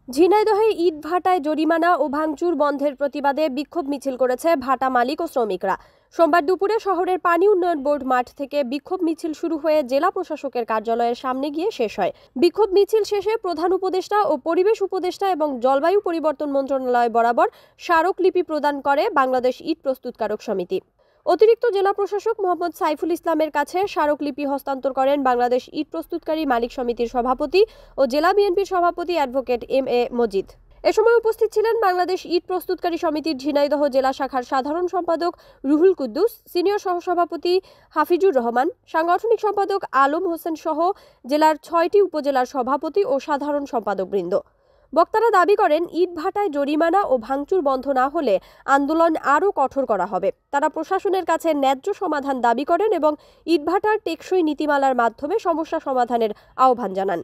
ঝিনাইদহে ইট ভাটায় জরিমানা ও ভাঙচুর বন্ধের প্রতিবাদে বিক্ষোভ মিছিল করেছে ভাটা মালিক ও শ্রমিকরা। সোমবার দুপুরে শহরের পানি উন্নয়ন বোর্ড মাঠ থেকে বিক্ষোভ মিছিল শুরু হয়ে জেলা প্রশাসকের কার্যালয়ের সামনে গিয়ে শেষ হয়। বিক্ষোভ মিছিল শেষে প্রধান উপদেষ্টা ও পরিবেশ উপদেষ্টা এবং জলবায়ু পরিবর্তন মন্ত্রণালয় বরাবর স্মারকলিপি প্রদান করে বাংলাদেশ ইট প্রস্তুতকারক সমিতি। অতিরিক্ত জেলা প্রশাসক মোহাম্মদ সাইফুল ইসলামের কাছে স্মারকলিপি হস্তান্তর করেন বাংলাদেশ ইট প্রস্তুতকারী মালিক সমিতির সভাপতি ও জেলা বিএনপির সভাপতি অ্যাডভোকেট এম.এ. মজিদ। এ সময় উপস্থিত ছিলেন বাংলাদেশ ইট প্রস্তুতকারী সমিতির ঝিনাইদহ জেলা শাখার সাধারণ সম্পাদক রুহুল কুদ্দুস, সিনিয়র সহসভাপতি হাফিজুর রহমান, সাংগঠনিক সম্পাদক আলম হোসেন সহ জেলার ৬টি উপজেলার সভাপতি ও সাধারণ সম্পাদকবৃন্দ। বক্তারা দাবি করেন, ইট ভাটায় জরিমানা ও ভাঙচুর বন্ধ না হলে আন্দোলন আরও কঠোর করা হবে। তারা প্রশাসনের কাছে ন্যায্য সমাধান দাবি করেন এবং ইটভাটার টেকসই নীতিমালার মাধ্যমে সমস্যা সমাধানের আহ্বান জানান।